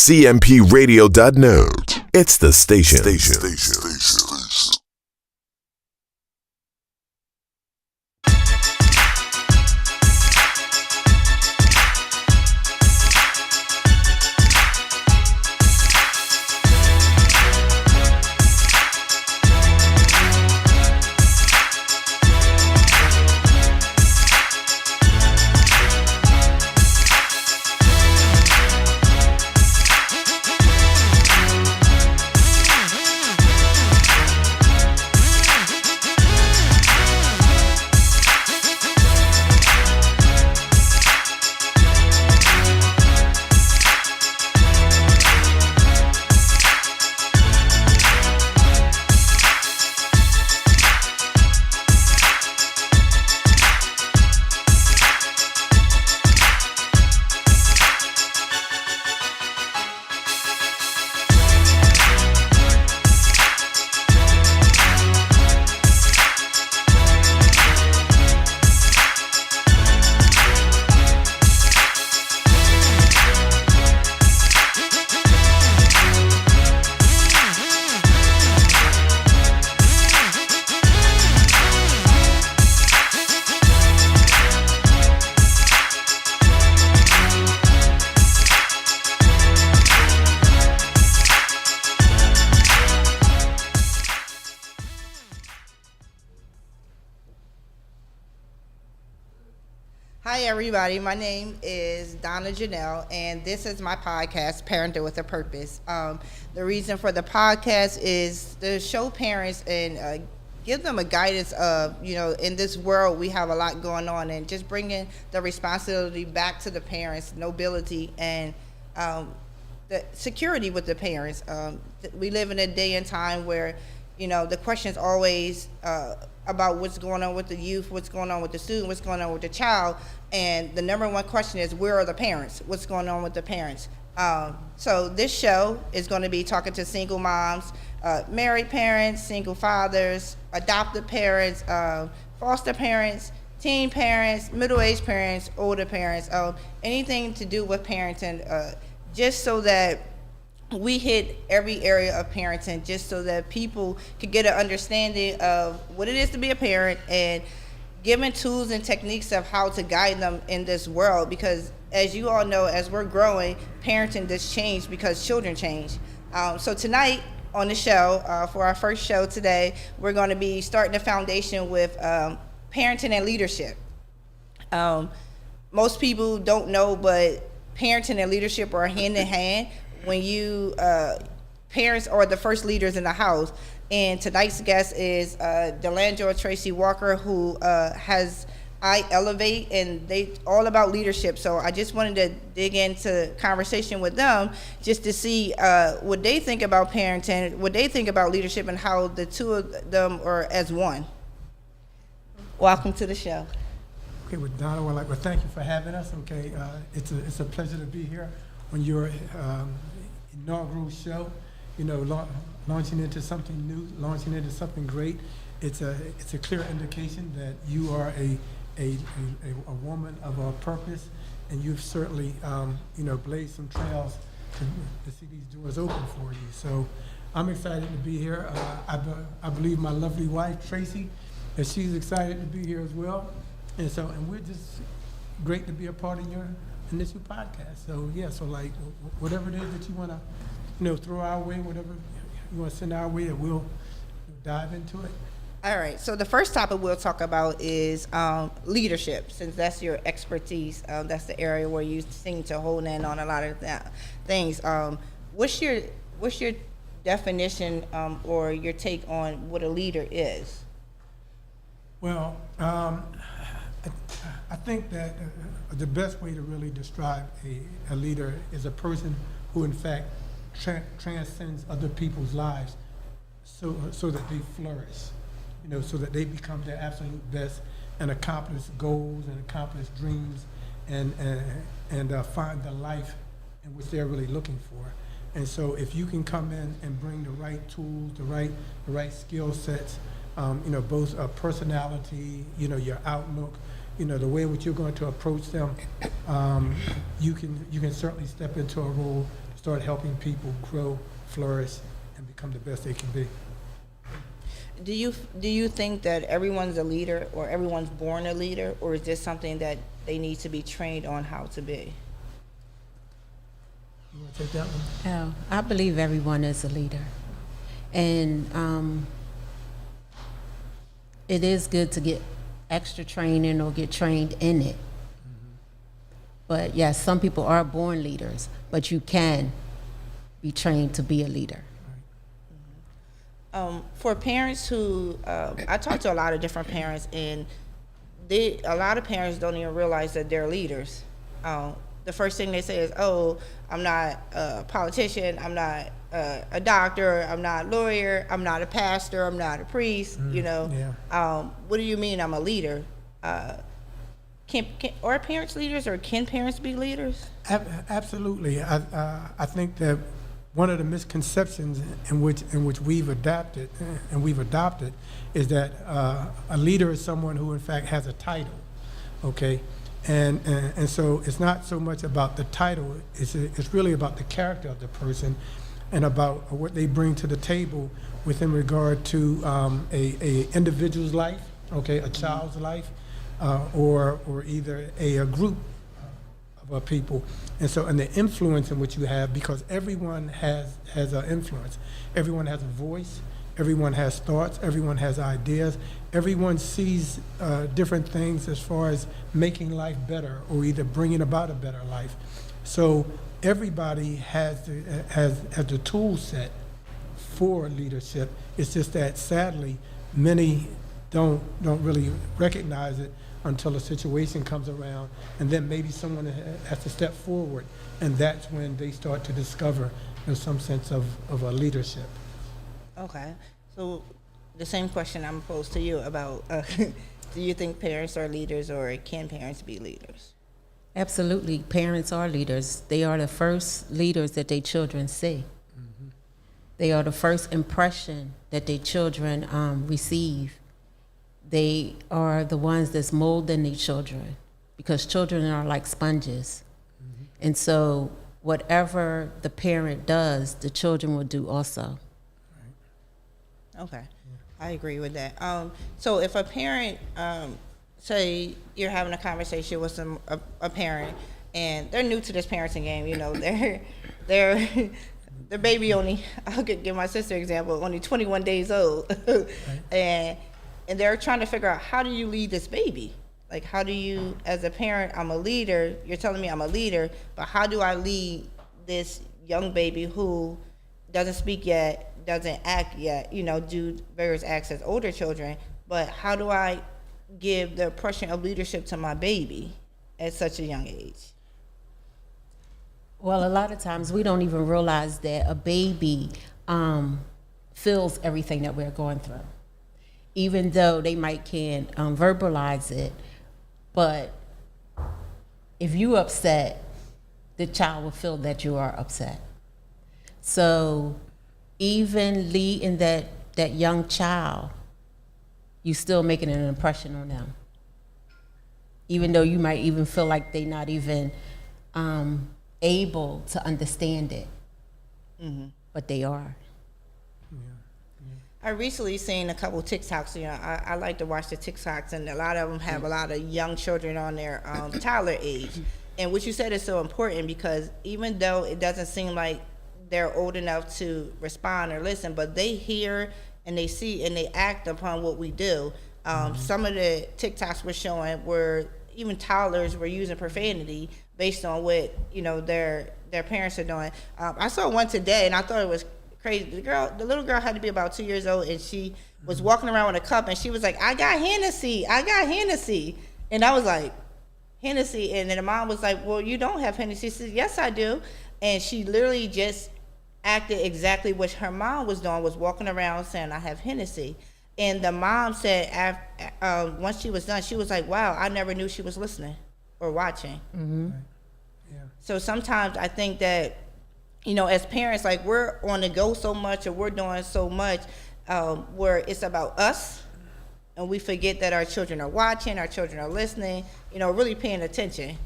cmpradio.net. It's the station. Hi, everybody. My name is Donna Janel, and this is my podcast, Parenting with a Purpose. The reason for the podcast is to show parents and give them a guidance of, in this world we have a lot going on, and just bringing the responsibility back to the parents, nobility, and the security with the parents. We live in a day and time where, the question is always about what's going on with the youth, what's going on with the student, what's going on with the child, and the number one question is, where are the parents? What's going on with the parents? So this show is going to be talking to single moms, married parents, single fathers, adopted parents, foster parents, teen parents, middle-aged parents, older parents, anything to do with parenting, just so that we hit every area of parenting, just so that people could get an understanding of what it is to be a parent, and given tools and techniques of how to guide them in this world. Because as you all know, as we're growing, parenting does change because children change. So tonight on the show, for our first show today, we're going to be starting the foundation with parenting and leadership. Most people don't know, but parenting and leadership are hand in hand. When you parents are the first leaders in the house, and tonight's guest is Delandro Tracey Walker, who has I Elevate, and they all about leadership. So I just wanted to dig into conversation with them just to see what they think about parenting, what they think about leadership, and how the two of them are as one. Welcome to the show. Okay, well, Donna, well, thank you for having us. Okay, it's a pleasure to be here on your inaugural show. Launching into something new, launching into something great. It's a clear indication that you are a woman of a purpose, and you've certainly blazed some trails to see these doors open for you. So I'm excited to be here. I believe my lovely wife Tracey, that she's excited to be here as well, and we're just great to be a part of your initial podcast. So yeah, so whatever it is that you want to throw our way, whatever you want to send our way, we'll dive into it. All right, so the first topic we'll talk about is leadership, since that's your expertise. That's the area where you seem to hold in on a lot of things. What's your definition or your take on what a leader is? Well, I think that the best way to really describe a leader is a person who, in fact, transcends other people's lives so that they flourish, so that they become their absolute best and accomplish goals and accomplish dreams and find the life in which they're really looking for. And so if you can come in and bring the right tools, the right skill sets, both personality, your outlook, the way in which you're going to approach them, you can certainly step into a role start helping people grow, flourish, and become the best they can be. Do you think that everyone's a leader or everyone's born a leader, or is this something that they need to be trained on how to be? You want to take that one? Oh, I believe everyone is a leader. And it is good to get extra training or get trained in it. But yes, some people are born leaders, but you can be trained to be a leader. For parents who, I talk to a lot of different parents, and a lot of parents don't even realize that they're leaders. The first thing they say is, "Oh, I'm not a politician. I'm not a doctor. I'm not a lawyer. I'm not a pastor. I'm not a priest." Yeah. What do you mean I'm a leader? Are parents leaders, or can parents be leaders? Absolutely. I think that one of the misconceptions in which we've adopted is that a leader is someone who in fact has a title, okay, and so it's not so much about the title. It's really about the character of the person and about what they bring to the table within regard to a individual's life, okay, a child's life, or either a group of people, and the influence in which you have, because everyone has an influence. Everyone has a voice. Everyone has thoughts. Everyone has ideas. Everyone sees different things as far as making life better or either bringing about a better life. So everybody has the tool set for leadership. It's just that sadly many don't really recognize it until a situation comes around, and then maybe someone has to step forward, and that's when they start to discover some sense of a leadership. Okay, so the same question I'm posed to you about, do you think parents are leaders, or can parents be leaders? Absolutely, parents are leaders. They are the first leaders that their children see. Mm-hmm. They are the first impression that their children receive. They are the ones that's molding their children, because children are like sponges. Mm-hmm. And so whatever the parent does, the children will do also. Right. Okay, I agree with that. So if a parent, say you're having a conversation with a parent, and they're new to this parenting game, they're their baby only, I'll give my sister an example, only 21 days old. Right. And they're trying to figure out, how do you lead this baby? Like, how do you, as a parent, I'm a leader, you're telling me I'm a leader, but how do I lead this young baby who doesn't speak yet, doesn't act yet, do various acts as older children, but how do I give the impression of leadership to my baby at such a young age? Well, a lot of times we don't even realize that a baby feels everything that we're going through, even though they can't verbalize it. But if you're upset, the child will feel that you are upset. So even leading that young child, you still making an impression on them, even though you might even feel like they're not even able to understand it. Mm-hmm. But they are. I recently seen a couple TikToks. I like to watch the TikToks, and a lot of them have a lot of young children on their toddler age. And what you said is so important, because even though it doesn't seem like they're old enough to respond or listen, but they hear and they see and they act upon what we do. Some of the TikToks were showing where even toddlers were using profanity based on what their parents are doing. I saw one today, and I thought it was crazy. The little girl had to be about 2 years old, and she was walking around with a cup, and she was like, I got Hennessy. And I was like, Hennessy? And then the mom was like, well, you don't have Hennessy. She said, yes, I do. And she literally just acted exactly what her mom was doing, was walking around saying, I have Hennessy. And the mom said, once she was done, she was like, wow, I never knew she was listening or watching. Mm-hmm. Right. Yeah. So sometimes I think that, as parents, like, we're on the go so much, or we're doing so much where it's about us, and we forget that our children are watching, our children are listening, really paying attention.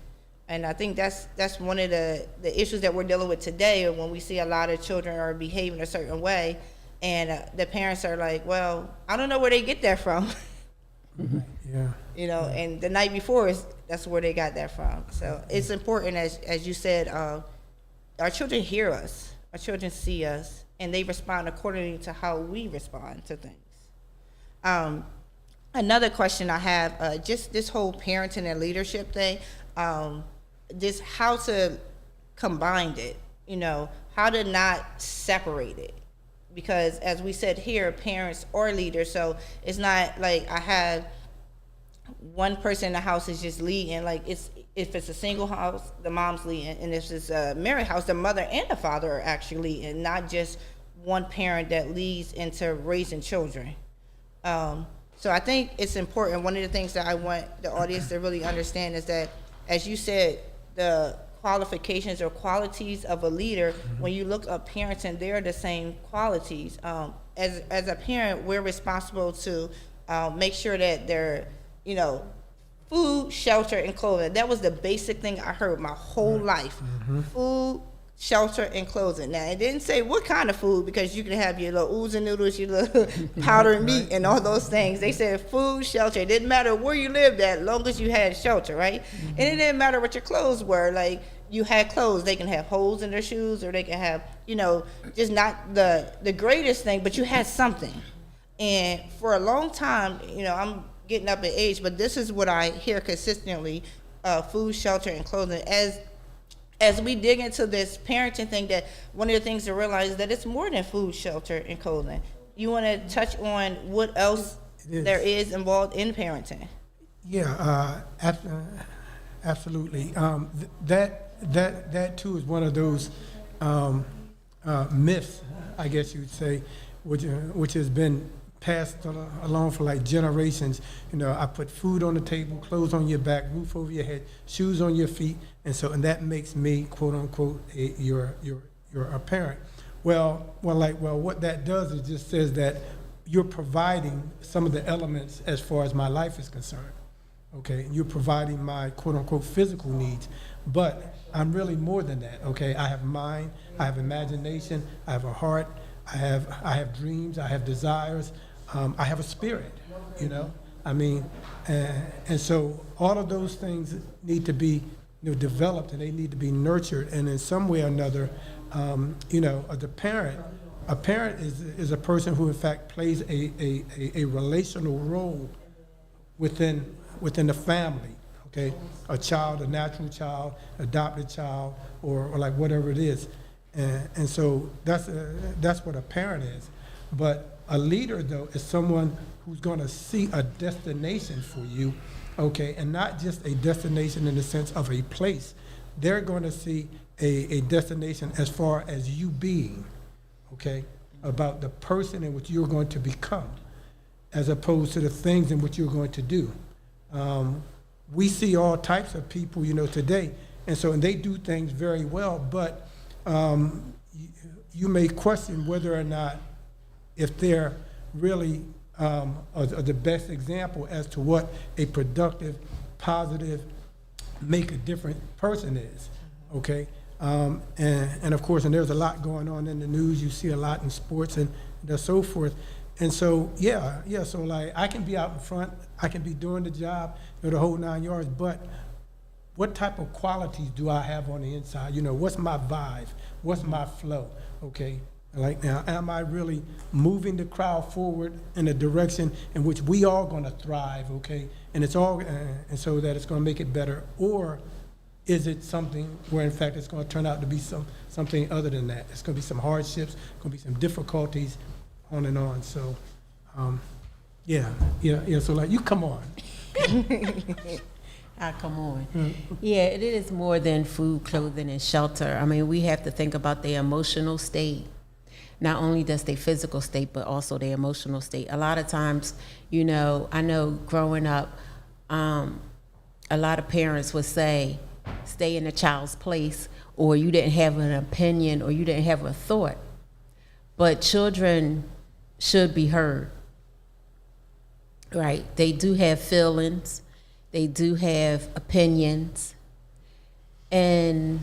And I think that's one of the issues that we're dealing with today, when we see a lot of children are behaving a certain way, and the parents are like, well, I don't know where they get that from. Yeah. You know, and the night before, that's where they got that from. So it's important, as you said, our children hear us, our children see us, and they respond accordingly to how we respond to things. Another question I have, just this whole parenting and leadership thing, just how to combine it, you know, how to not separate it. Because as we said here, parents are leaders, so it's not like I have one person in the house is just leading. Like, if it's a single house, the mom's leading, and if it's a married house, the mother and the father are actually leading, not just one parent that leads into raising children. So I think it's important. One of the things that I want the audience to really understand is that, as you said, the qualifications or qualities of a leader, when you look up parenting, they're the same qualities. As a parent, we're responsible to make sure that they're, you know, food, shelter, and clothing. That was the basic thing I heard my whole life. Food, shelter, and clothing. Now, it didn't say what kind of food, because you can have your little oodles and noodles, your little powdered meat, and all those things. They said food, shelter. It didn't matter where you lived at, as long as you had shelter, right? And it didn't matter what your clothes were. Like, you had clothes. They can have holes in their shoes, or they can have, you know, just not the greatest thing, but you had something. And for a long time, you know, I'm getting up in age, but this is what I hear consistently, food, shelter, and clothing. As we dig into this parenting thing, that one of the things to realize is that it's more than food, shelter, and clothing. You want to touch on what else there is involved in parenting? Yeah, absolutely. That too is one of those myths, I guess you would say, which has been passed along for like generations. You know, I put food on the table, clothes on your back, roof over your head, shoes on your feet, and that makes me, quote unquote, your parent. Well, what that does is just says that you're providing some of the elements as far as my life is concerned. Okay, you're providing my quote unquote physical needs, but I'm really more than that. Okay, I have mind, I have imagination, I have a heart, I have dreams, I have desires, I have a spirit. You know, I mean, and so all of those things need to be, you know, developed, and they need to be nurtured, and in some way or another, you know, a parent is a person who in fact plays a relational role within the family. Okay, a child, a natural child, adopted child, or like whatever it is, and so that's what a parent is. But a leader, though, is someone who's going to see a destination for you, okay, and not just a destination in the sense of a place. They're going to see a destination as far as you being, okay, about the person in which you're going to become, as opposed to the things in which you're going to do. We see all types of people, you know, today, and they do things very well, but you may question whether or not if they're really the best example as to what a productive, positive, make a different person is, okay? And of course, and there's a lot going on in the news. You see a lot in sports and so forth. And so, so like I can be out in front, I can be doing the job, you know, the whole 9 yards, but what type of qualities do I have on the inside? You know, what's my vibe? What's my flow? Okay, like now, am I really moving the crowd forward in a direction in which we all gonna thrive, okay? And it's all, and so that it's gonna make it better, or is it something where in fact it's gonna turn out to be something other than that? It's gonna be some hardships, gonna be some difficulties, on and on. So, so like, you come on. I come on. Yeah, it is more than food, clothing, and shelter. I mean, we have to think about their emotional state. Not only does their physical state, but also their emotional state. A lot of times, you know, I know growing up, a lot of parents would say, stay in a child's place, or you didn't have an opinion, or you didn't have a thought. But children should be heard, right? They do have feelings, they do have opinions, And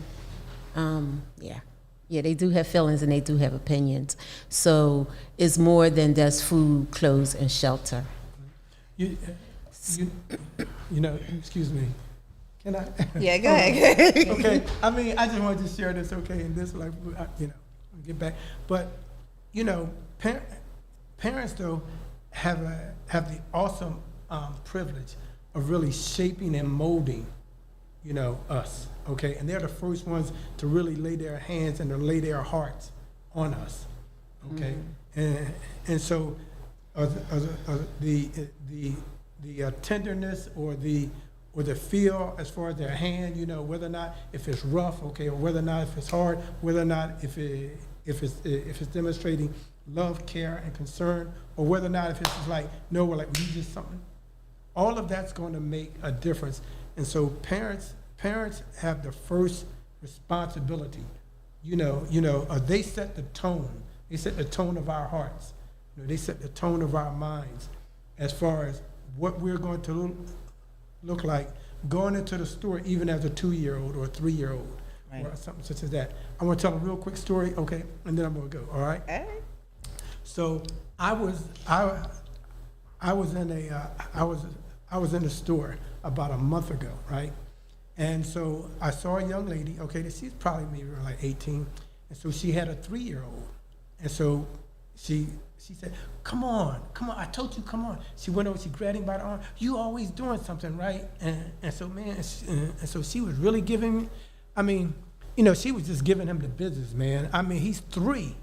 yeah, they do have feelings and they do have opinions. So it's more than just food, clothes, and shelter. You know, excuse me. Can I? Yeah, go ahead. Okay. I mean, I just wanted to share this. Okay, and this, like, you know, get back. But you know, parents though have the awesome privilege of really shaping and molding, you know, us. Okay, and they're the first ones to really lay their hands and to lay their hearts on us. Okay, and so the tenderness or the feel as far as their hand, you know, whether or not if it's rough, okay, or whether or not if it's hard, whether or not if it's demonstrating love, care, and concern, or whether or not if it's just like, no, we're like, we just something. All of that's going to make a difference. And so parents have the first responsibility. You know, they set the tone. They set the tone of our hearts. You know, they set the tone of our minds as far as what we're going to look like going into the store, even as a 2-year-old or a 3-year-old, right, or something such as that. I want to tell a real quick story, okay, and then I'm going to go. All right. All right. So I was in a store about a month ago, right? And so I saw a young lady, okay, she's probably maybe like 18, and so she had a 3-year-old, and so she said, come on, I told you, come on. She went over, she grabbed him by the arm, you always doing something, right? And so, man, and so she was really giving me, I mean, you know, she was just giving him the business, man. I mean, he's 3,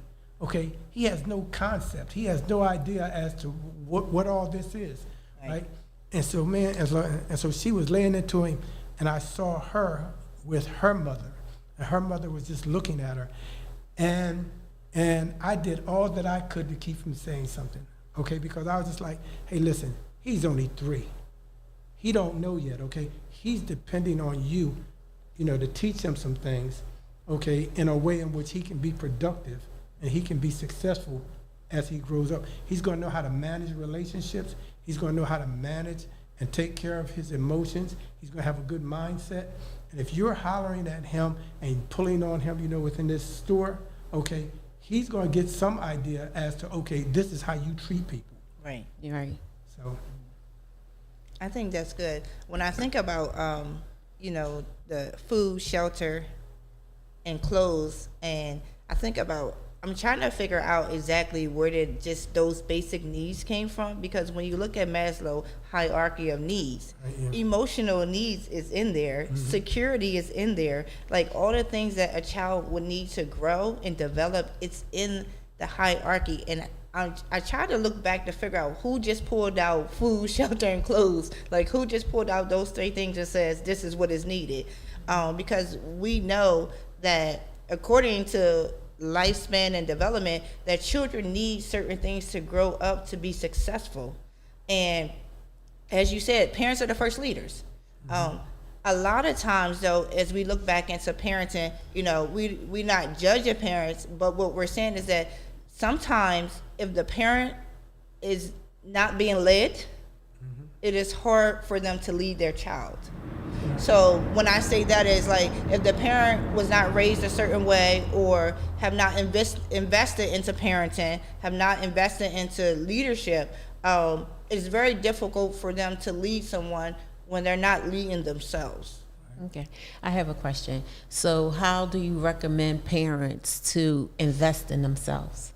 okay? He has no concept. He has no idea as to what all this is, right? And so, man, and so she was laying into him, and I saw her with her mother, and her mother was just looking at her, and I did all that I could to keep from saying something, okay? Because I was just like, hey, listen, he's only 3. He don't know yet, okay? He's depending on you, you know, to teach him some things, okay, in a way in which he can be productive and he can be successful as he grows up. He's going to know how to manage relationships. He's going to know how to manage and take care of his emotions. He's going to have a good mindset. And if you're hollering at him and pulling on him, you know, within this store, okay, he's going to get some idea as to, okay, this is how you treat people. Right. You're right. So I think that's good. When I think about, you know, the food, shelter, and clothes, and I think about, I'm trying to figure out exactly where did just those basic needs came from, because when you look at Maslow hierarchy of needs, emotional needs is in there, security is in there, like all the things that a child would need to grow and develop, it's in the hierarchy. And I try to look back to figure out who just pulled out food, shelter, and clothes, like who just pulled out those 3 things and says this is what is needed, because we know that according to lifespan and development, that children need certain things to grow up to be successful. And as you said, parents are the first leaders. A lot of times though, as we look back into parenting, you know, we not judging parents, but what we're saying is that sometimes if the parent is not being led, it is hard for them to lead their child. So when I say that is like, if the parent was not raised a certain way or have not invested into parenting, have not invested into leadership, it's very difficult for them to lead someone when they're not leading themselves. Okay, I have a question. So how do you recommend parents to invest in themselves?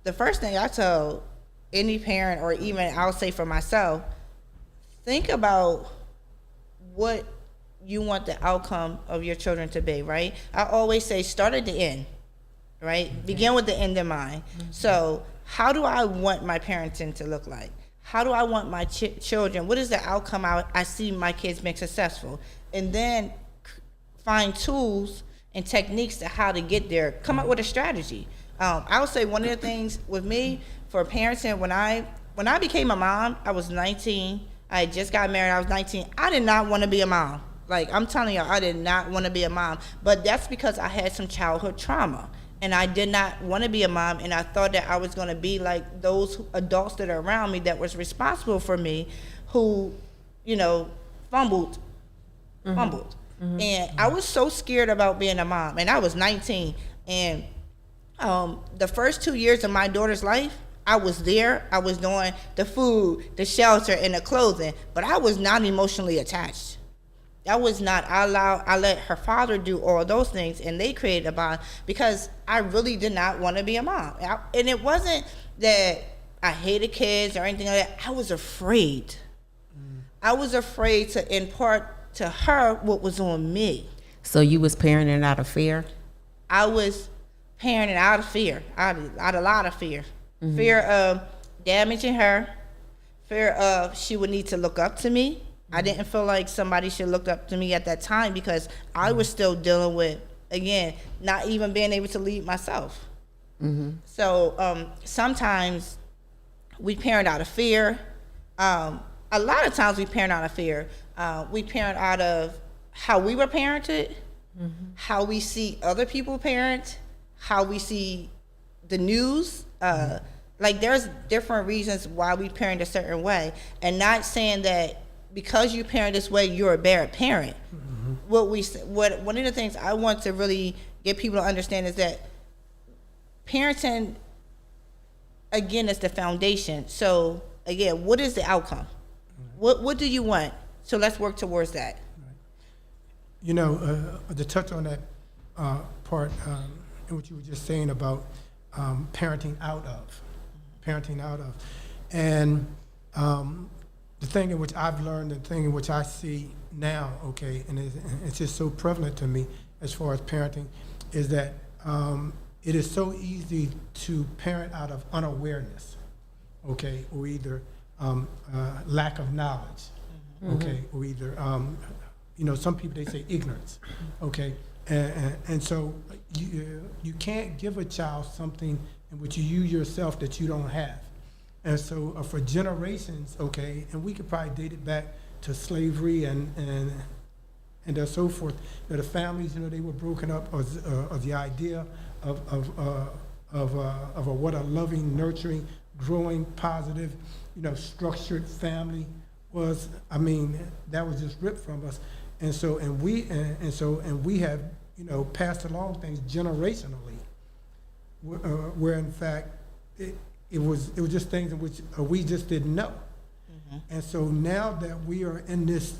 The first thing I tell any parent, or even I'll say for myself, think about what you want the outcome of your children to be, right? I always say start at the end, right? Begin with the end in mind. So how do I want my parenting to look like? How do I want my children? What is the outcome I see my kids being successful? And then find tools and techniques to how to get there. Come up with a strategy. I would say one of the things with me for parenting, when I became a mom, I was 19. I just got married, I was 19. I did not want to be a mom. Like, I'm telling you, I did not want to be a mom. But that's because I had some childhood trauma. And I did not want to be a mom, and I thought that I was going to be like those adults that are around me that was responsible for me, who, you know, fumbled. And I was so scared about being a mom, and I was 19. And the first 2 years of my daughter's life, I was there. I was doing the food, the shelter, and the clothing, but I was not emotionally attached. I was not. I let her father do all those things, and they created a bond because I really did not want to be a mom. And it wasn't that I hated kids or anything like that. I was afraid. I was afraid to impart to her what was on me. So you was parenting out of fear? I was parenting out of fear, out a lot of fear. Fear of damaging her, fear of she would need to look up to me. I didn't feel like somebody should look up to me at that time because I was still dealing with, again, not even being able to lead myself. So sometimes we parent out of fear. A lot of times we parent out of fear. We parent out of how we were parented, how we see other people parent, how we see the news. Like there's different reasons why we parent a certain way, and not saying that because you parent this way you're a bad parent. One of the things I want to really get people to understand is that parenting, again, is the foundation. So again, what is the outcome? What do you want? So let's work towards that. You know, to touch on that part, and what you were just saying about parenting out of. And the thing in which I've learned, the thing in which I see now, okay, and it's just so prevalent to me as far as parenting, is that it is so easy to parent out of unawareness, okay, or either lack of knowledge, okay, or either, you know, some people, they say ignorance, okay, and so you can't give a child something in which you yourself that you don't have. And so for generations, okay, and we could probably date it back to slavery and so forth, that the families, you know, they were broken up of the idea of what a loving, nurturing, growing, positive, you know, structured family was. I mean, that was just ripped from us. And so we have, you know, passed along things generationally, where in fact it was just things in which we just didn't know. And so now that we are in this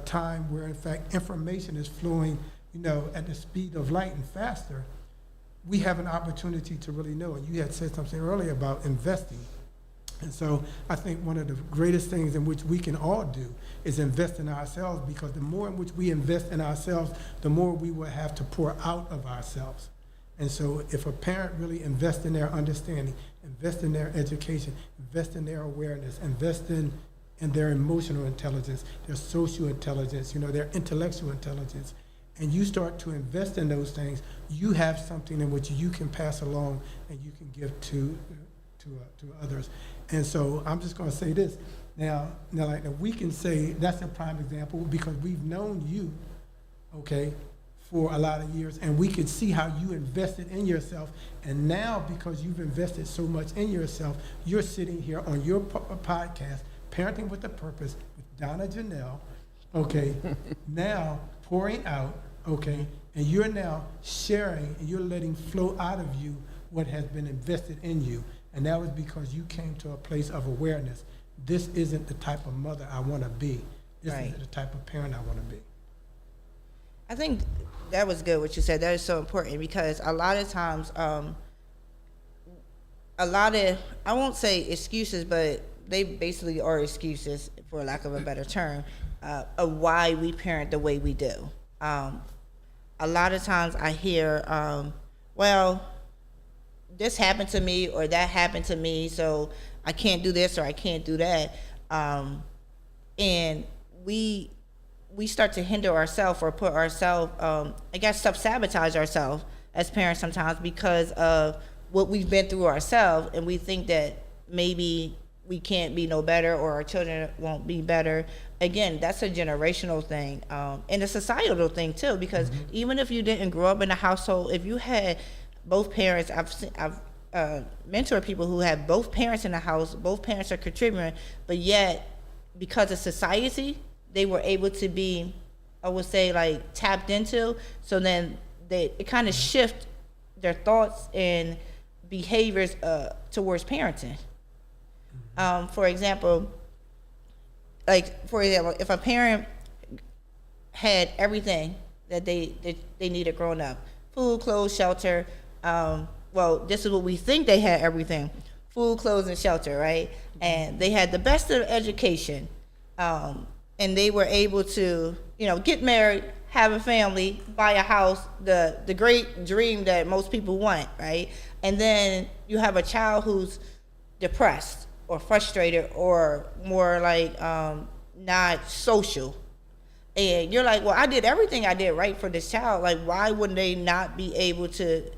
time where in fact information is flowing, you know, at the speed of light and faster, we have an opportunity to really know. And you had said something earlier about investing. And so I think one of the greatest things in which we can all do is invest in ourselves, because the more in which we invest in ourselves, the more we will have to pour out of ourselves. And so if a parent really invests in their understanding, invest in their education, invest in their awareness, invest in their emotional intelligence, their social intelligence, you know, their intellectual intelligence, and you start to invest in those things, you have something in which you can pass along and you can give to others. And so I'm just going to say this. Now, like we can say that's a prime example because we've known you, okay, for a lot of years, and we could see how you invested in yourself. And now, because you've invested so much in yourself, you're sitting here on your podcast, Parenting with a Purpose, with Donna Janel, okay, now pouring out, okay, and you're now sharing and you're letting flow out of you what has been invested in you. And that was because you came to a place of awareness. This isn't the type of mother I want to be. This isn't the type of parent I want to be. I think that was good what you said. That is so important because a lot of times, I won't say excuses, but they basically are excuses, for lack of a better term, of why we parent the way we do. A lot of times I hear, well, this happened to me or that happened to me, so I can't do this or I can't do that. And we start to hinder ourselves or put ourselves, I guess, self-sabotage ourselves as parents sometimes because of what we've been through ourselves, and we think that maybe we can't be no better or our children won't be better. Again, that's a generational thing, and a societal thing too, because even if you didn't grow up in a household, if you had both parents, I've mentored people who have both parents in the house, both parents are contributing, but yet because of society, they were able to be I would say, like, tapped into. So then it kind of shift their thoughts and behaviors towards parenting. For example, if a parent had everything that they needed growing up, food, clothes, shelter, well, this is what we think they had everything, food, clothes, and shelter, right? And they had the best of education, and they were able to, get married, have a family, buy a house, the great dream that most people want, right? And then you have a child who's depressed or frustrated or more like not social. And you're like, well, I did everything I did right for this child. Like, why wouldn't they not be able to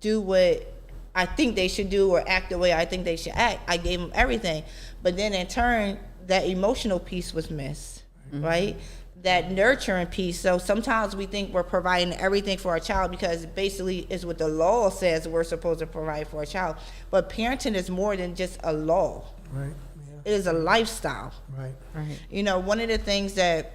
do what I think they should do or act the way I think they should act? I gave them everything. But then in turn, that emotional piece was missed, right? That nurturing piece. So sometimes we think we're providing everything for our child because basically it's what the law says we're supposed to provide for a child. But parenting is more than just a law. Right. Yeah. It is a lifestyle. Right. One of the things that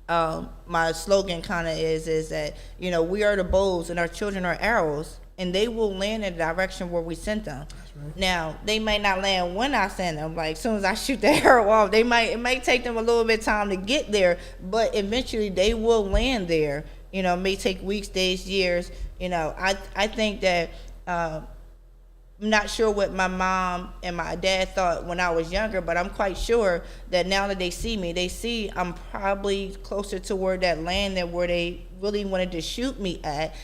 my slogan kind of is that, we are the bows and our children are arrows, and they will land in the direction where we sent them. That's right. Now, they might not land when I send them. Like, as soon as I shoot the arrow off, it might take them a little bit of time to get there, but eventually they will land there. It may take weeks, days, years. I think that I'm not sure what my mom and my dad thought when I was younger, but I'm quite sure that now that they see I'm probably closer toward that land than where they really wanted to shoot me at,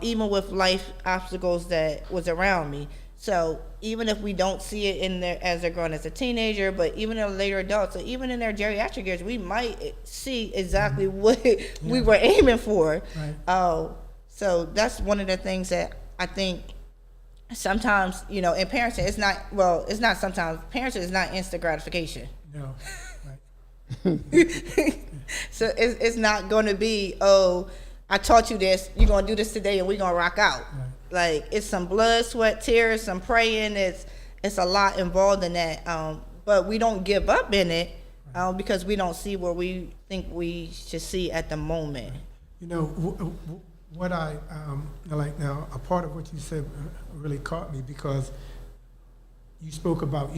even with life obstacles that was around me. So even if we don't see it in there as they're growing as a teenager, but even in later adults, so even in their geriatric years, we might see exactly what we were aiming for. Right. So that's one of the things that I think sometimes, in parenting, it's not sometimes, parenting is not instant gratification. No. Right. So it's not going to be, oh, I taught you this, you're going to do this today and we're going to rock out. Right. Like, it's some blood, sweat, tears, some praying. It's a lot involved in that. But we don't give up in it because we don't see where we think we should see at the moment. What I like now, a part of what you said really caught me because you spoke about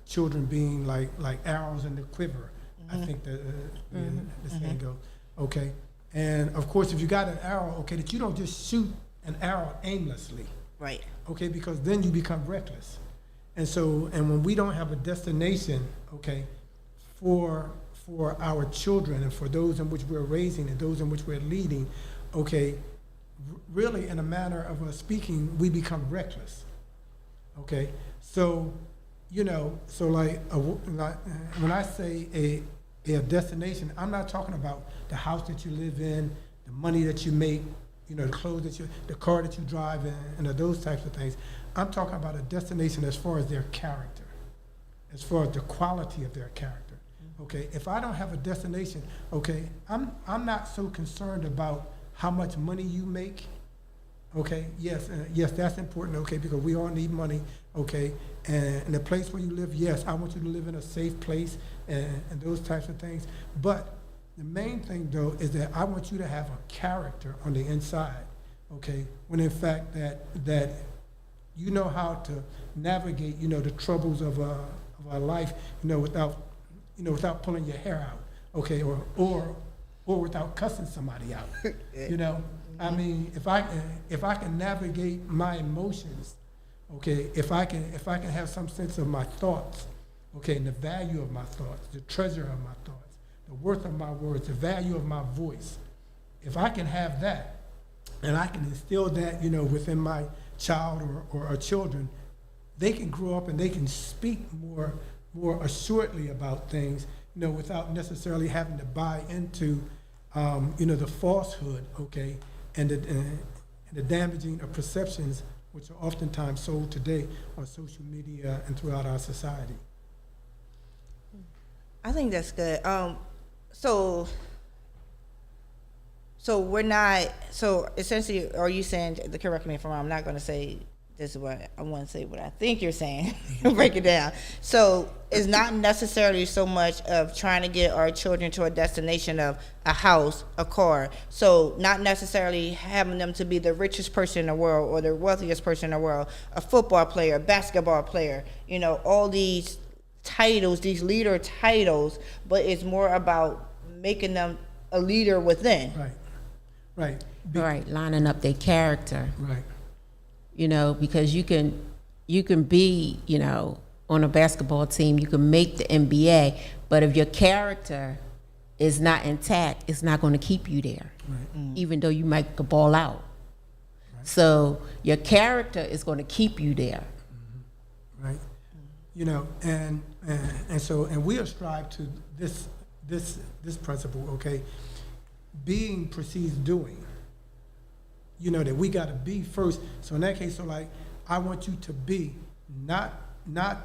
children being like arrows in the quiver. I think the saying goes. Okay, and of course, if you got an arrow, okay, that you don't just shoot an arrow aimlessly. Right. Okay, because then you become reckless, and when we don't have a destination, okay, for our children and for those in which we're raising and those in which we're leading, okay. Really, in a manner of speaking, we become reckless. Okay, so when I say a destination, I'm not talking about the house that you live in, the money that you make, the clothes the car that you drive in, and those types of things. I'm talking about a destination as far as their character, as far as the quality of their character. Okay, if I don't have a destination, okay, I'm not so concerned about how much money you make. Okay, yes, that's important, okay, because we all need money, okay, and the place where you live, yes, I want you to live in a safe place and those types of things, but the main thing, though, is that I want you to have a character on the inside, okay, when in fact that you know how to navigate, the troubles of our life, without pulling your hair out, okay, or without cussing somebody out, I mean, if I can navigate my emotions, okay, if I can have some sense of my thoughts, okay, and the value of my thoughts, the treasure of my thoughts, the worth of my words, the value of my voice, if I can have that, and I can instill that, within my child or our children, they can grow up and they can speak more assuredly about things, without necessarily having to buy into, the falsehood, okay, and the damaging of perceptions which are oftentimes sold today on social media and throughout our society. I think that's good. So we're not. So essentially, are you saying? Correct me if I'm wrong. I'm not going to say this is what I want to say. What I think you're saying. Break it down. So it's not necessarily so much of trying to get our children to a destination of a house, a car. So not necessarily having them to be the richest person in the world or the wealthiest person in the world, a football player, basketball player, you know, all these titles, these leader titles, but it's more about making them a leader within. Right. Right, lining up their character. Right. You know, because you can be, you know, on a basketball team, you can make the NBA, but if your character is not intact, it's not going to keep you there, even though you might go ball out. Right. So your character is going to keep you there. Right. You know, and we ascribe to this principle, okay? Being precedes doing. You know, that we got to be first. So in that case, so like, I want you to be not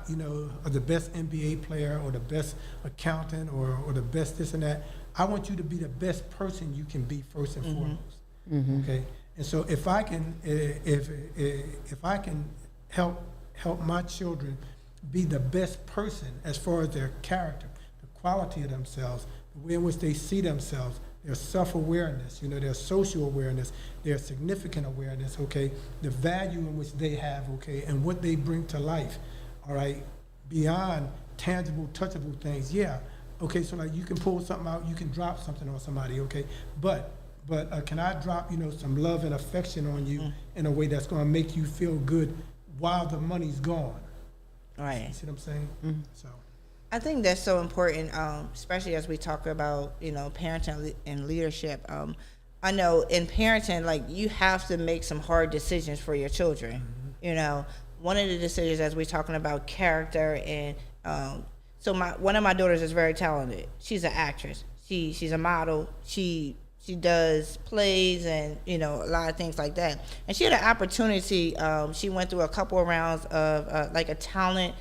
you know, the best NBA player or the best accountant or the best this and that. I want you to be the best person you can be first and foremost. Okay. And so if I can help my children be the best person as far as their character, the quality of themselves, the way in which they see themselves, their self-awareness, you know, their social awareness, their significant awareness, okay, the value in which they have, okay, and what they bring to life, all right, beyond tangible, touchable things. Yeah, okay, so like you can pull something out, you can drop something on somebody, okay, but can I drop, you know, some love and affection on you in a way that's going to make you feel good while the money's gone? Right. You see what I'm saying? So. I think that's so important, especially as we talk about, you know, parenting and leadership. I know in parenting, like, you have to make some hard decisions for your children. You know, one of the decisions, as we're talking about character, and so one of my daughters is very talented. She's an actress. She's a model. She does plays and, you know, a lot of things like that. And she had an opportunity. She went through a couple of rounds of like a talent.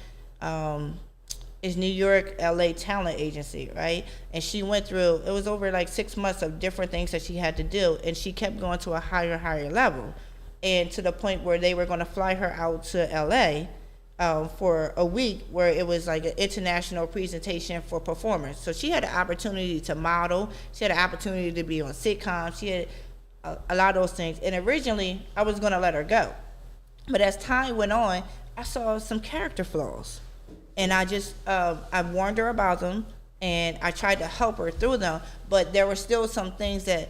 Is New York, LA talent agency, right? And she went through, it was over like 6 months of different things that she had to do, and she kept going to a higher level, and to the point where they were going to fly her out to LA for a week, where it was like an international presentation for performers. So she had an opportunity to model, she had an opportunity to be on sitcoms, she had a lot of those things. And originally, I was going to let her go. But as time went on, I saw some character flaws. And I just, I warned her about them, and I tried to help her through them, but there were still some things that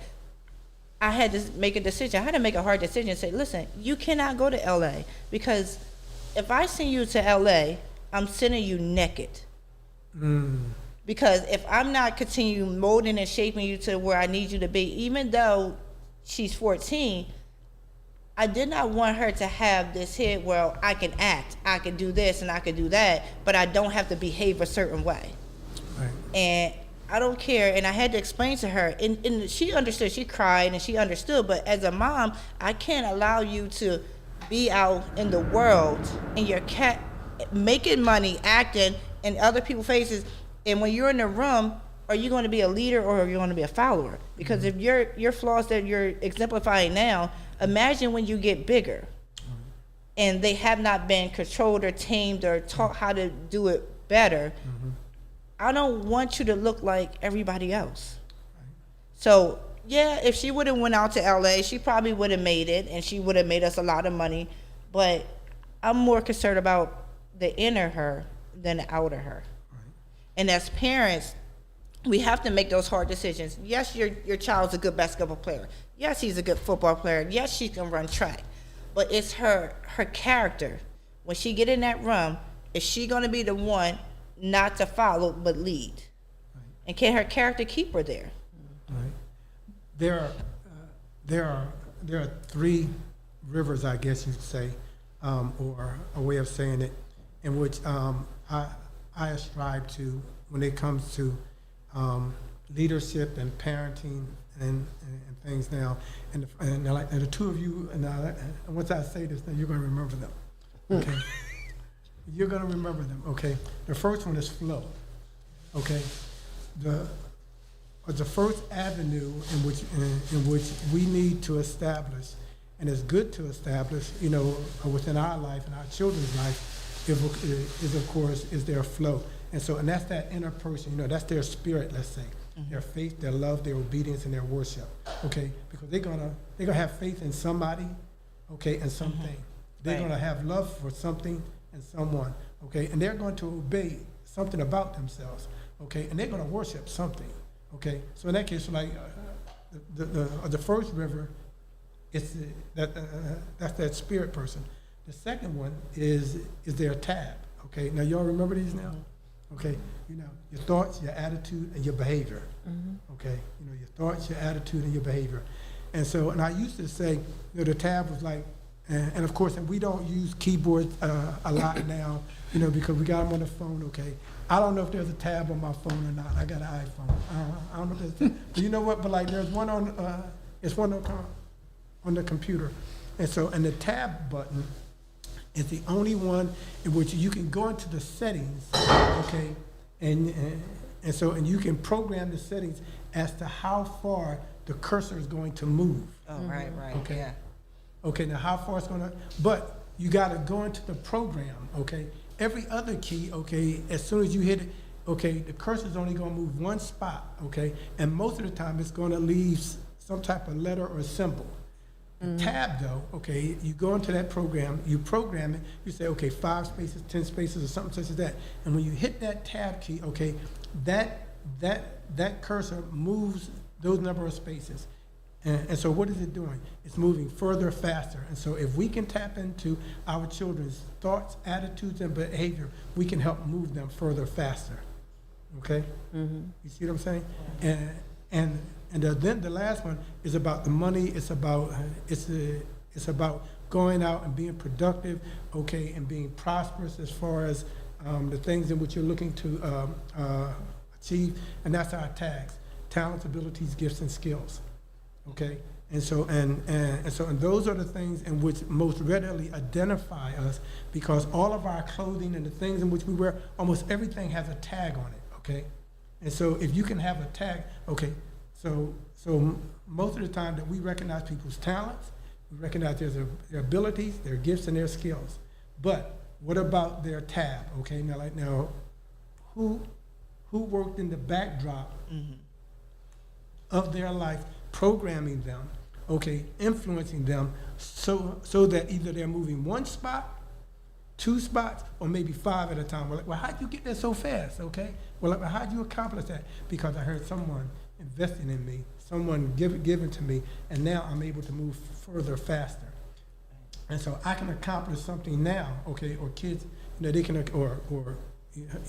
I had to make a decision. I had to make a hard decision and say, listen, you cannot go to LA, because if I send you to LA, I'm sending you naked. Because if I'm not continuing molding and shaping you to where I need you to be, even though she's 14, I did not want her to have this head where I can act, I can do this and I can do that, but I don't have to behave a certain way. Right. And I don't care. And I had to explain to her, and she understood. She cried and she understood. But as a mom, I can't allow you to be out in the world and your cat making money, acting in other people's faces. And when you're in the room, are you going to be a leader or are you going to be a follower? Because if your flaws that you're exemplifying now, imagine when you get bigger and they have not been controlled or tamed or taught how to do it better. I don't want you to look like everybody else. So yeah, if she would have went out to LA, she probably would have made it, and she would have made us a lot of money. But I'm more concerned about the inner her than the outer her. And as parents, we have to make those hard decisions. Yes, your child's a good basketball player. Yes, he's a good football player. Yes, she can run track. But it's her character. When she get in that room, is she going to be the one not to follow but lead? Right. And can her character keep her there? Right. There are three rivers, I guess you'd say, or a way of saying it, in which I ascribe to when it comes to leadership and parenting and things now. And the two of you, and once I say this, now you're going to remember them. Okay. You're going to remember them, okay? The first one is flow, okay? The first avenue in which we need to establish, and it's good to establish, you know, within our life and our children's life, is of course is their flow. And so, and that's that inner person, that's their spirit, let's say. Their faith, their love, their obedience, and their worship. Okay? Because they're gonna have faith in somebody, okay, and something. They're gonna have love for something and someone, okay? And they're going to obey something about themselves, okay? And they're gonna worship something, okay? So in that case, like the first river, it's that's that spirit person. The second one is their tab, okay? Now y'all remember these now? Okay, your thoughts, your attitude, and your behavior. Okay, your thoughts, your attitude, and your behavior. And so, and I used to say, the tab was like, and of course, and we don't use keyboards a lot now, because we got them on the phone. Okay, I don't know if there's a tab on my phone or not. I got an iPhone. I don't know if there's. But you know what? But like, there's one on. It's one on the computer, and so, and the tab button is the only one in which you can go into the settings, okay, and you can program the settings as to how far the cursor is going to move. Oh, right, Okay. yeah. Okay, now how far it's gonna, but you gotta go into the program, okay? Every other key, okay, as soon as you hit it, okay, the cursor's only gonna move one spot, okay? And most of the time it's gonna leave some type of letter or symbol. The tab though, okay, you go into that program, you program it, you say, okay, 5 spaces, 10 spaces, or something such as that. And when you hit that tab key, okay, that cursor moves those number of spaces. And so what is it doing? It's moving further, faster. And so if we can tap into our children's thoughts, attitudes, and behavior, we can help move them further, faster. Okay? You see what I'm saying? And then the last one is about the money. It's about going out and being productive, okay, and being prosperous as far as the things in which you're looking to achieve. And that's our tags: talents, abilities, gifts, and skills. Okay, and so those are the things in which most readily identify us, because all of our clothing and the things in which we wear, almost everything has a tag on it. Okay, and so if you can have a tag, okay, so most of the time that we recognize people's talents, we recognize their abilities, their gifts, and their skills. But what about their tab? Okay, now, who worked in the backdrop of their life, programming them, okay, influencing them, so that either they're moving one spot, 2 spots, or maybe 5 at a time. We're like, well, how'd you get there so fast? Okay, well, like, how'd you accomplish that? Because I heard someone investing in me, someone giving to me, and now I'm able to move further, faster. And so I can accomplish something now, okay, or kids, they can, or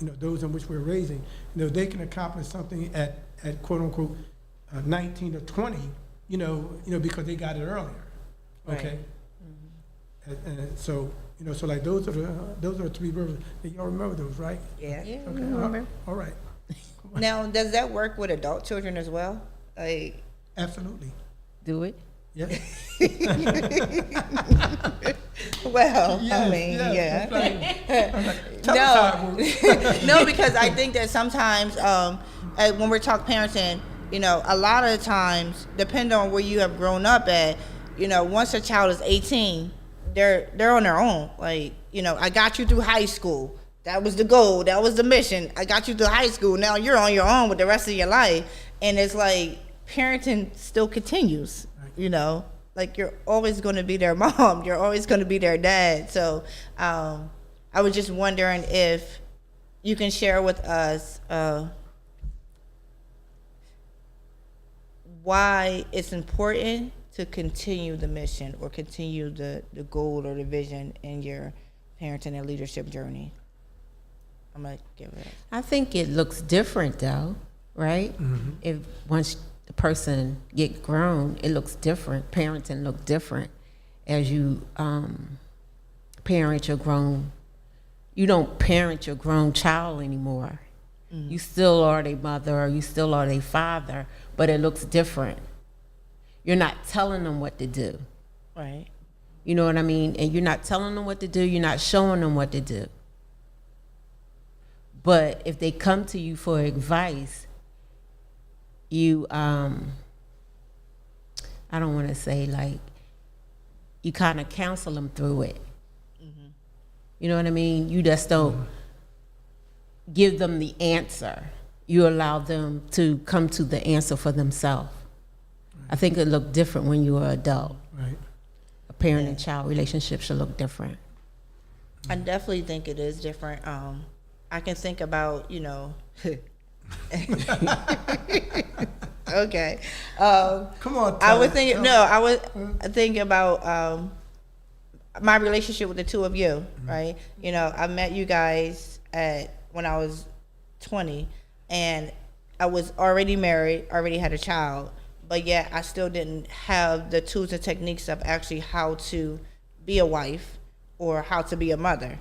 those in which we're raising, they can accomplish something at quote unquote 19 or 20, because they got it earlier, okay. And so, so like those are the 3 rivers. Y'all remember those, right? Yeah. Yeah, Okay. we remember. All right. Now, does that work with adult children as well? Like, Absolutely. Do it. Yes. well, Yes, I mean, yes. yeah. I'm like, tell us how it works. No, because I think that sometimes when we're talking parenting, a lot of the times, depending on where you have grown up at, once a child is 18, they're on their own. Like, I got you through high school. That was the goal. That was the mission. I got you through high school. Now you're on your own with the rest of your life. And it's like parenting still continues, Like, you're always going to be their mom. You're always going to be their dad. So I was just wondering if you can share with us why it's important to continue the mission or continue the goal or the vision in your parenting and leadership journey. I'm going to give it. I think it looks different though, right? If once the person get grown, it looks different. Parenting look different as you parent your grown. You don't parent your grown child anymore. You still are their mother or you still are their father, but it looks different. You're not telling them what to do. Right. You know what I mean? And you're not telling them what to do. You're not showing them what to do. But if they come to you for advice, you, I don't want to say like, you kind of counsel them through it. You know what I mean? You just don't give them the answer. You allow them to come to the answer for themselves. I think it look different when you're an adult. Right. A parent and child relationship should look different. I definitely think it is different. I can think about, okay. Come on, I would think about my relationship with the two of you, right? I met you guys when I was 20, and I was already married, already had a child, but yet I still didn't have the tools and techniques of actually how to be a wife or how to be a mother.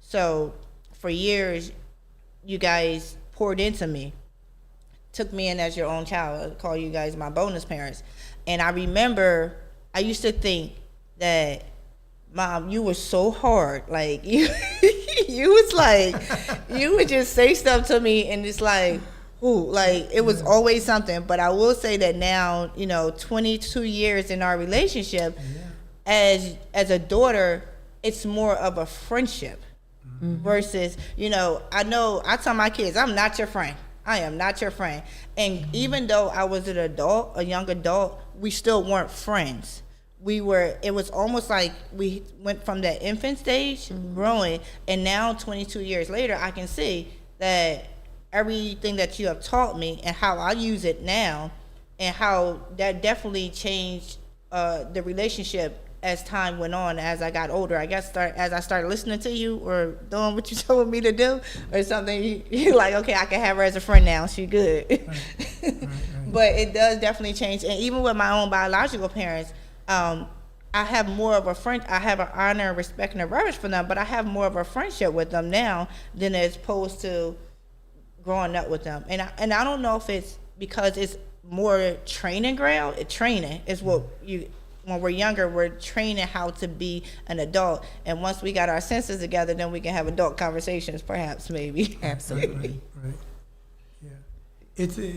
So for years, you guys poured into me, took me in as your own child. I call you guys my bonus parents. And I remember I used to think that, Mom, you were so hard. Like, you was like, you would just say stuff to me and it's like, ooh, like it was always something. But I will say that now, 22 years in our relationship, as a daughter, it's more of a friendship versus, I tell my kids, I'm not your friend. I am not your friend. And even though I was an adult, a young adult, we still weren't friends. It was almost like we went from that infant stage, growing, and now 22 years later, I can see that everything that you have taught me and how I use it now, and how that definitely changed the relationship as time went on, as I got older. I guess as I started listening to you or doing what you told me to do or something, you're like, okay, I can have her as a friend now. She's good. Right. But it does definitely change. And even with my own biological parents, I have more of a friend. I have an honor, and respect, and a reverence for them, but I have more of a friendship with them now than as opposed to growing up with them. And I don't know if it's because it's more training ground. Training is what when we're younger, we're training how to be an adult. And once we got our senses together, then we can have adult conversations, perhaps, maybe. Absolutely. Right. Yeah.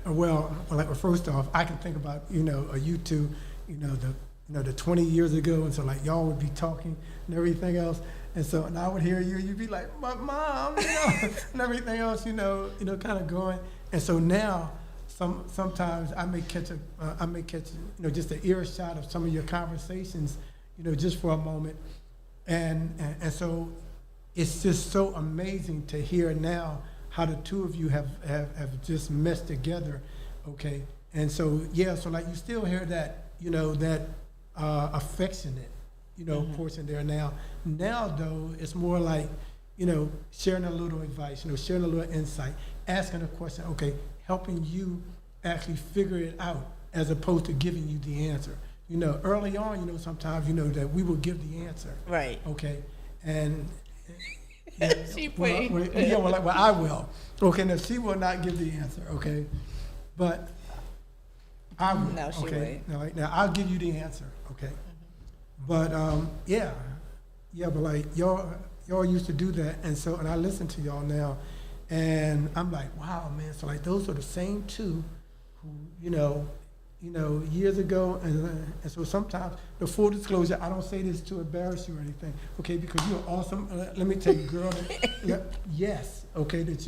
Well, like first off, I can think about you two, the 20 years ago, and so like y'all would be talking and everything else, and I would hear you'd be like, "My mom," and everything else, kind of going, and so now sometimes I may catch just an earshot of some of your conversations, just for a moment, and so it's just so amazing to hear now how the two of you have just meshed together, okay? And so, so like you still hear that, that affectionate, portion there now. Now, though, it's more like, sharing a little advice, sharing a little insight, asking a question, okay, helping you actually figure it out as opposed to giving you the answer. Early on, sometimes, that we will give the answer. Right. Okay, and... I will. Okay, now she will not give the answer, okay? But I will. No, she won't. Now I'll give you the answer, okay? But but like y'all used to do that, and I listen to y'all now, and I'm like, wow, man. So like those are the same two who, years ago, and so sometimes, the full disclosure, I don't say this to embarrass you or anything, okay, because you're awesome. Let me tell you, girl, yes, okay, that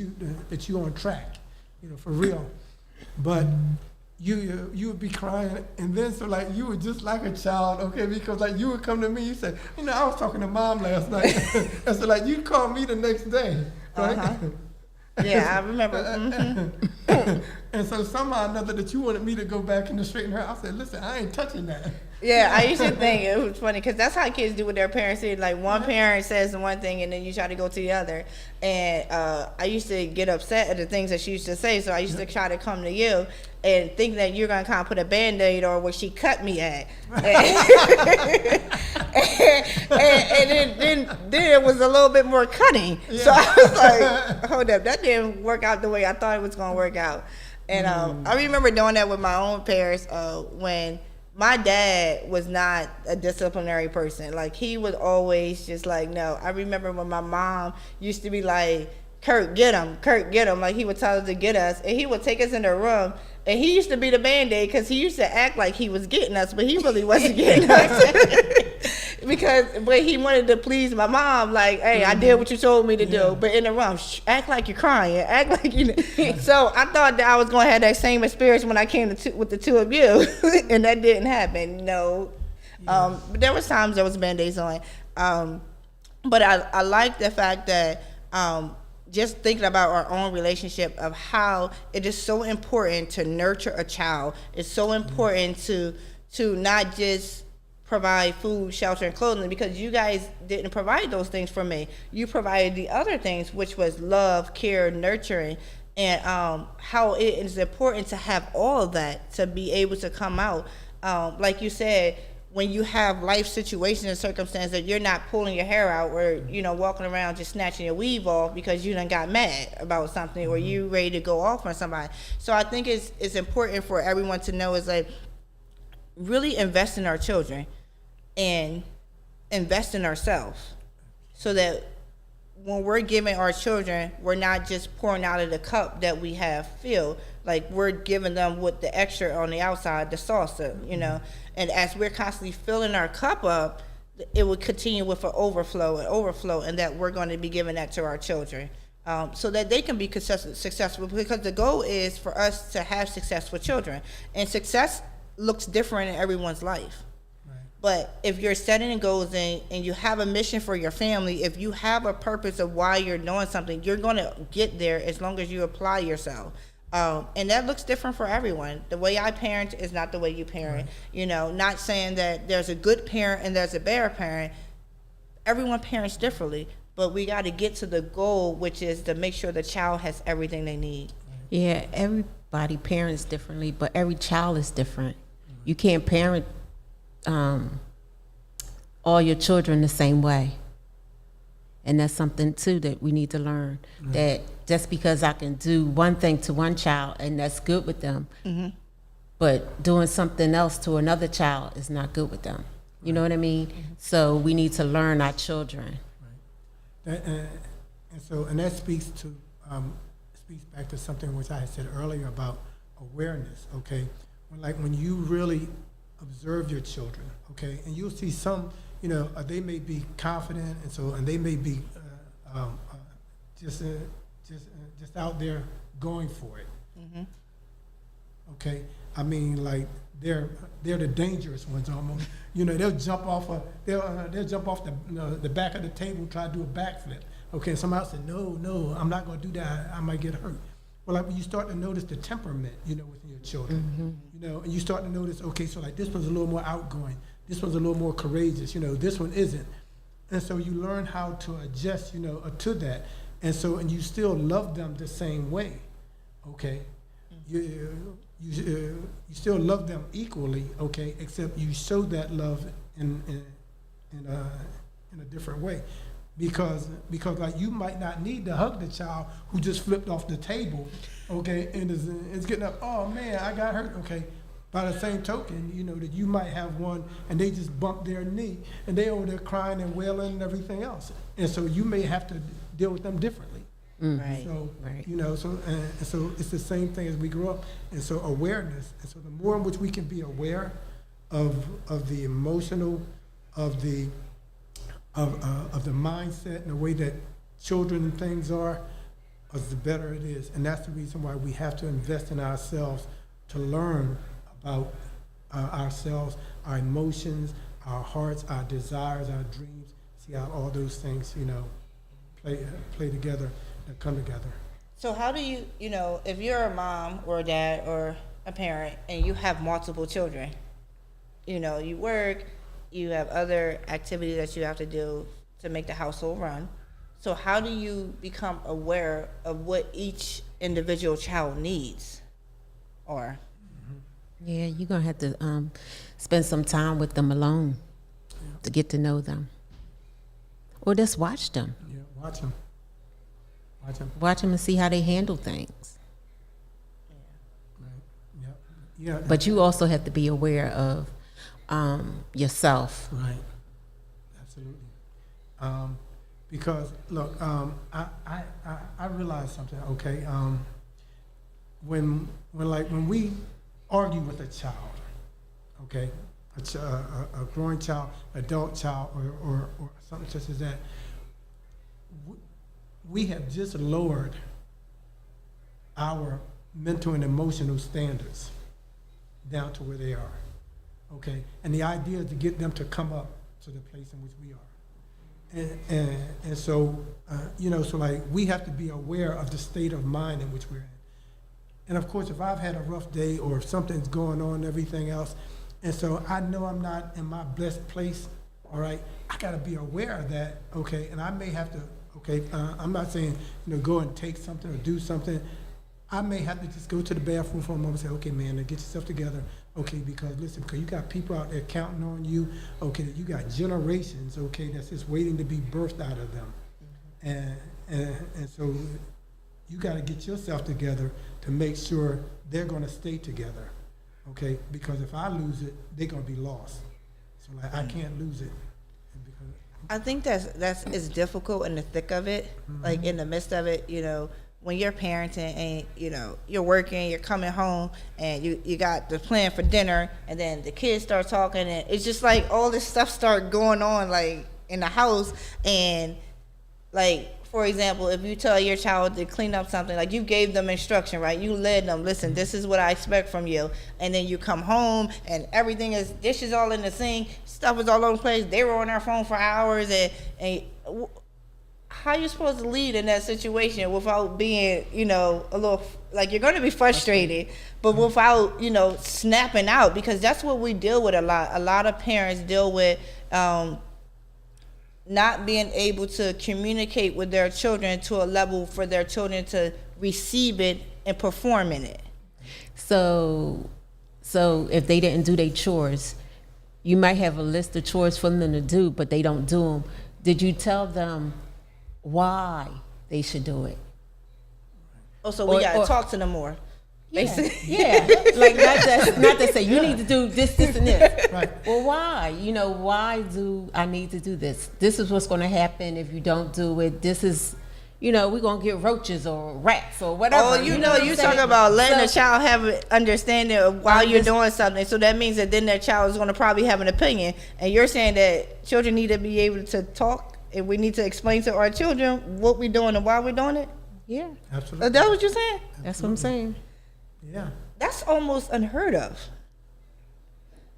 you on track, for real. But you would be crying, and then so like you were just like a child, okay, because like you would come to me, you said, I was talking to Mom last night, and so like you called me the next day, right? Yeah, I remember. And so somehow or another that you wanted me to go back and straighten her. I said, listen, I ain't touching that. Yeah, I used to think it was funny because that's how kids do with their parents. Like one parent says one thing and then you try to go to the other. And I used to get upset at the things that she used to say. So I used to try to come to you and think that you're going to kind of put a Band-Aid or where she cut me at. and then it was a little bit more cutting. Yeah. So I was like, hold up, that didn't work out the way I thought it was going to work out. And I remember doing that with my own parents when my dad was not a disciplinary person. Like, he was always just like, no. I remember when my mom used to be like, Kurt, get him. Kurt, get him. Like, he would tell us to get us. And he would take us in the room. And he used to be the Band-Aid because he used to act like he was getting us, but he really wasn't getting us. but he wanted to please my mom. Like, hey, I did what you told me to do, but in the room, act like you're crying, act like you. So I thought that I was gonna have that same experience when I came with the two of you, and that didn't happen. No, but there was times there was Band-Aids on. But I like the fact that just thinking about our own relationship of how it is so important to nurture a child. It's so important to not just provide food, shelter, and clothing, because you guys didn't provide those things for me. You provided the other things, which was love, care, nurturing, and how it is important to have all of that to be able to come out. Like you said, when you have life situations and circumstances that you're not pulling your hair out or, walking around just snatching your weave off because you done got mad about something or you ready to go off on somebody. So I think it's important for everyone to know is like really invest in our children and invest in ourselves so that when we're giving our children, we're not just pouring out of the cup that we have filled. Like we're giving them with the extra on the outside, the salsa, And as we're constantly filling our cup up, it will continue with an overflow, and that we're going to be giving that to our children, so that they can be successful. Because the goal is for us to have successful children, and success looks different in everyone's life. But if you're setting goals and you have a mission for your family, if you have a purpose of why you're doing something, you're going to get there as long as you apply yourself. And that looks different for everyone. The way I parent is not the way you parent. Not saying that there's a good parent and there's a bad parent. Everyone parents differently, but we got to get to the goal, which is to make sure the child has everything they need. Yeah, everybody parents differently, but every child is different. You can't parent all your children the same way, and that's something too that we need to learn. That just because I can do one thing to one child and that's good with them, but doing something else to another child is not good with them. You know what I mean? So we need to learn our children. And that speaks back to something which I had said earlier about awareness. Okay, when you really observe your children, okay, and you'll see some, they may be confident, and they may be just out there going for it. Okay, I mean, like they're the dangerous ones almost. They'll jump off the back of the table and try to do a backflip. Okay, somebody else said, no, I'm not going to do that. I might get hurt. Well, like when you start to notice the temperament, within your children, and you start to notice, okay, so like this one's a little more outgoing, this one's a little more courageous, this one isn't, and so you learn how to adjust, to that, and you still love them the same way, okay, you still love them equally, okay, except you show that love in a different way. Because like you might not need to hug the child who just flipped off the table, okay, and is getting up, oh man, I got hurt, okay. By the same token, that you might have one and they just bumped their knee and they over there crying and wailing and everything else. And so you may have to deal with them differently. Right. So, right. So it's the same thing as we grow up. And so awareness, and so the more in which we can be aware of the emotional, of the mindset and the way that children and things are, the better it is. And that's the reason why we have to invest in ourselves to learn about ourselves, our emotions, our hearts, our desires, our dreams, see how all those things, play together and come together. So how do you, if you're a mom or a dad or a parent and you have multiple children, you work, you have other activities that you have to do to make the household run. So how do you become aware of what each individual child needs? Yeah, you're going to have to spend some time with them alone to get to know them. Or just watch them. Yeah, watch them. Watch them and see how they handle things. Right. Yeah. But you also have to be aware of yourself. Right. Absolutely. Because look, I realized something. Okay. When we argue with a child, okay, a growing child, adult child, or something such as that, we have just lowered our mental and emotional standards down to where they are, okay? And the idea is to get them to come up to the place in which we are. And so, so like we have to be aware of the state of mind in which we're in. And of course, if I've had a rough day or if something's going on and everything else, and so I know I'm not in my blessed place, all right, I gotta be aware of that, okay? And I may have to, okay, I'm not saying, go and take something or do something. I may have to just go to the bathroom for a moment and say, okay, man, get yourself together, okay, because listen, because you got people out there counting on you, okay, you got generations, okay, that's just waiting to be birthed out of them. And so you got to get yourself together to make sure they're going to stay together, okay, because if I lose it, they're going to be lost. So like, I can't lose it. I think it's difficult in the thick of it, like in the midst of it, when you're parenting and you're working, you're coming home and you got the plan for dinner, and then the kids start talking, and it's just like all this stuff start going on like in the house. And like, for example, if you tell your child to clean up something, like you gave them instruction, right? You led them, listen, this is what I expect from you. And then you come home and everything is, dishes all in the sink, stuff is all over the place. They were on their phone for hours. And how are you supposed to lead in that situation without being, a little, like you're going to be frustrated, but without, snapping out? Because that's what we deal with a lot. A lot of parents deal with not being able to communicate with their children to a level for their children to receive it and perform in it. So if they didn't do their chores, you might have a list of chores for them to do, but they don't do them. Did you tell them why they should do it? Oh, so we gotta talk to them more. Yeah, yeah. Like not to say you need to do this, and this. Right. Well, why? Why do I need to do this? This is what's going to happen if you don't do it. This is, we're going to get roaches or rats or whatever. Oh, you talk about letting a child have an understanding of why you're doing something. So that means that then that child is going to probably have an opinion. And you're saying that children need to be able to talk, and we need to explain to our children what we're doing and why we're doing it? Yeah. Absolutely. Is that what you're saying? That's what I'm saying. Yeah. That's almost unheard of.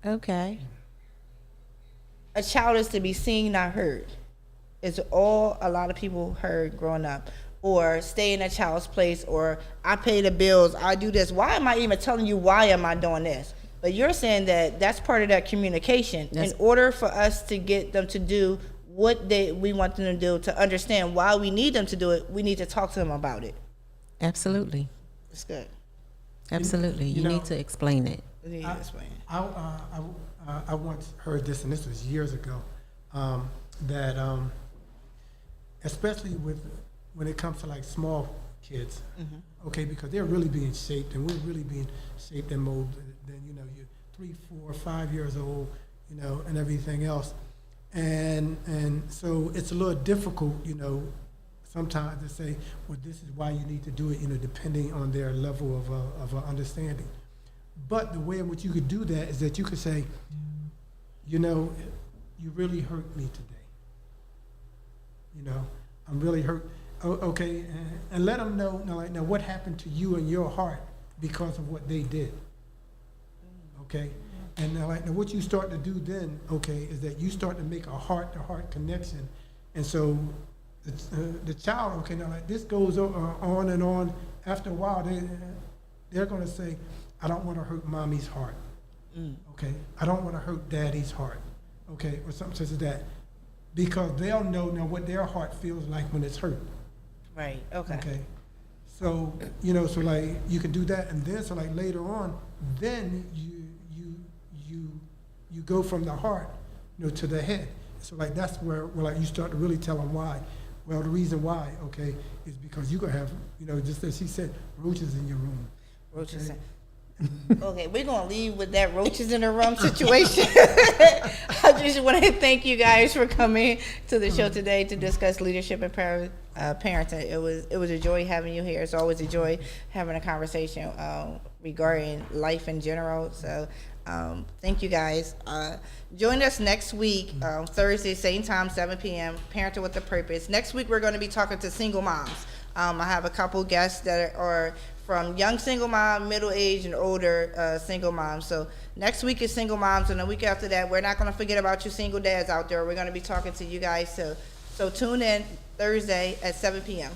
Okay. A child is to be seen, not heard. It's all a lot of people heard growing up. Or stay in a child's place, or I pay the bills, I do this. Why am I even telling you why am I doing this? But you're saying that that's part of that communication. In order for us to get them to do what we want them to do, to understand why we need them to do it, we need to talk to them about it. Absolutely. It's good. Absolutely. You need to explain it. We need to explain it. I once heard this, and this was years ago, that especially when it comes to like small kids, okay, because they're really being shaped, and we're really being shaped and molded. Then you're 3, 4, 5 years old, and everything else, and so it's a little difficult, sometimes to say, well, this is why you need to do it, depending on their level of understanding. But the way in which you could do that is that you could say, you really hurt me today. I'm really hurt. Oh, okay, and let them know, now what happened to you in your heart because of what they did. Okay, and now what you start to do then, okay, is that you start to make a heart-to-heart connection, and so the child, okay, now this goes on and on. After a while, they're going to say, I don't want to hurt mommy's heart. Okay, I don't want to hurt daddy's heart. Okay, or something such as that, because they'll know now what their heart feels like when it's hurt. Right. Okay. Okay. So so like you can do that, and then so like later on, then you go from the heart, to the head. So like that's where like you start to really tell them why. Well, the reason why, okay, is because you're gonna have, just as she said, roaches in your room. Roaches. Okay? Okay, we're gonna leave with that roaches in the room situation. I just want to thank you guys for coming to the show today to discuss leadership and parenting. It was a joy having you here. It's always a joy having a conversation regarding life in general. So Thank you guys. Join us next week, Thursday, same time, 7 p.m., Parenting with a Purpose. Next week, we're going to be talking to single moms. I have a couple guests that are from young single mom, middle age, and older single moms. So next week is single moms, and the week after that, we're not going to forget about you single dads out there. We're going to be talking to you guys. So tune in Thursday at 7 p.m.